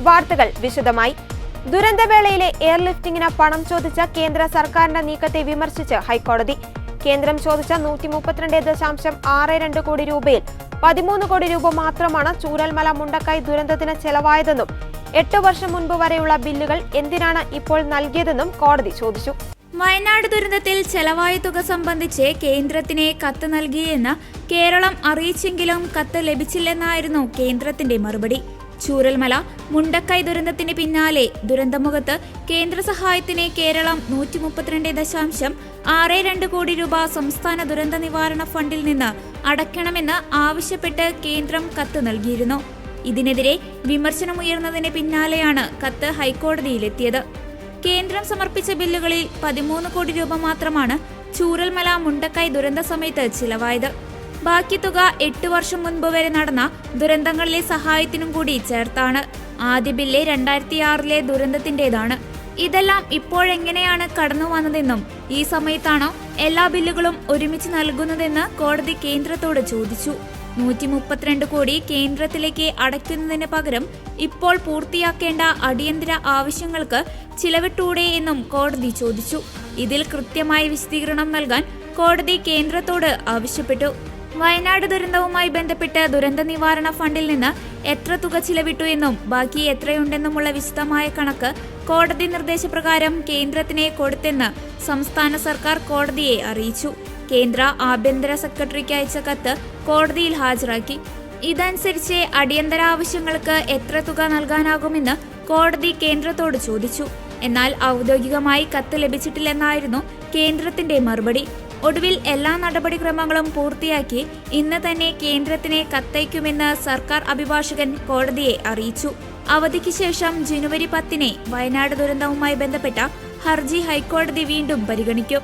വാർത്തകൾ വിശദമായി. ദുരന്തവേളയിലെ എയർലിഫ്റ്റിംഗിന് പണം ചോദിച്ച കേന്ദ്ര സർക്കാരിന്റെ നീക്കത്തെ വിമർശിച്ച് ഹൈക്കോടതി. കേന്ദ്രം ചോദിച്ച 132.62 കോടി രൂപയിൽ 13 കോടി രൂപ മാത്രമാണ് ചൂരൽമല മുണ്ടക്കൈ ദുരന്തത്തിന് ചെലവായതെന്നും 8 വർഷം മുൻപ് വരെയുള്ള ബില്ലുകൾ എന്തിനാണ് ഇപ്പോൾ നൽകിയതെന്നും കോടതി ചോദിച്ചു. വയനാട് ദുരന്തത്തിൽ ചെലവായ തുക സംബന്ധിച്ച് കേന്ദ്രത്തിന് കത്ത് നൽകിയെന്ന് കേരളം അറിയിച്ചെങ്കിലും കത്ത് ലഭിച്ചില്ലെന്നായിരുന്നു കേന്ദ്രത്തിന്റെ മറുപടി. ചൂരൽമല മുണ്ടക്കൈ ദുരന്തത്തിന് പിന്നാലെ ദുരന്തമുഖത്ത് കേന്ദ്ര സഹായത്തിന് കേരളം 132.62 കോടി രൂപ സംസ്ഥാന ദുരന്ത നിവാരണ ഫണ്ടിൽ നിന്ന് അടയ്ക്കണമെന്ന് ആവശ്യപ്പെട്ട് കേന്ദ്രം കത്ത് നൽകിയിരുന്നു. ഇതിനെതിരെ വിമർശനമുയർന്നതിന് പിന്നാലെയാണ് കത്ത് ഹൈക്കോടതിയിലെത്തിയത്. കേന്ദ്രം സമർപ്പിച്ച ബില്ലുകളിൽ 13 കോടി രൂപ മാത്രമാണ് ചൂരൽമല മുണ്ടക്കൈ ദുരന്ത സമയത്ത് ചിലവായത്. ബാക്കി തുക 8 വർഷം മുൻപ് വരെ നടന്ന ദുരന്തങ്ങളിലെ സഹായത്തിനും കൂടി ചേർത്താണ്. ആദ്യ ബില്ല് 2006 ദുരന്തത്തിന്റേതാണ്. ഇതെല്ലാം ഇപ്പോഴെങ്ങനെയാണ് കടന്നു വന്നതെന്നും ഈ സമയത്താണോ എല്ലാ ബില്ലുകളും ഒരുമിച്ച് നൽകുന്നതെന്ന് കോടതി കേന്ദ്രത്തോട് ചോദിച്ചു. 132 കോടി കേന്ദ്രത്തിലേക്ക് അടയ്ക്കുന്നതിന് പകരം ഇപ്പോൾ പൂർത്തിയാക്കേണ്ട അടിയന്തര ആവശ്യങ്ങൾക്ക് ചിലവിട്ടൂടെ എന്നും കോടതി ചോദിച്ചു. ഇതിൽ കൃത്യമായ വിശദീകരണം നൽകാൻ കോടതി കേന്ദ്രത്തോട് ആവശ്യപ്പെട്ടു. വയനാട് ദുരന്തവുമായി ബന്ധപ്പെട്ട് ദുരന്ത നിവാരണ ഫണ്ടിൽ നിന്ന് എത്ര തുക ചിലവിട്ടു എന്നും ബാക്കി എത്രയുണ്ടെന്നുമുള്ള വിശദമായ കണക്ക് കോടതി നിർദ്ദേശപ്രകാരം കേന്ദ്രത്തിന് കൊടുത്തെന്ന് സംസ്ഥാന സർക്കാർ കോടതിയെ അറിയിച്ചു. കേന്ദ്ര ആഭ്യന്തര സെക്രട്ടറിക്ക് അയച്ച കത്ത് കോടതിയിൽ ഹാജരാക്കി. ഇതനുസരിച്ച് അടിയന്തര ആവശ്യങ്ങൾക്ക് എത്ര തുക നൽകാനാകുമെന്ന് കോടതി കേന്ദ്രത്തോട് ചോദിച്ചു. എന്നാൽ ഔദ്യോഗികമായി കത്ത് ലഭിച്ചിട്ടില്ലെന്നായിരുന്നു കേന്ദ്രത്തിന്റെ മറുപടി. ഒടുവിൽ എല്ലാ നടപടിക്രമങ്ങളും പൂർത്തിയാക്കി ഇന്ന് തന്നെ കേന്ദ്രത്തിന് കത്തയക്കുമെന്ന് സർക്കാർ അഭിഭാഷകൻ കോടതിയെ അറിയിച്ചു. അവധിക്ക് ശേഷം ജനുവരി 10 വയനാട് ദുരന്തവുമായി ബന്ധപ്പെട്ട ഹർജി ഹൈക്കോടതി വീണ്ടും പരിഗണിക്കും.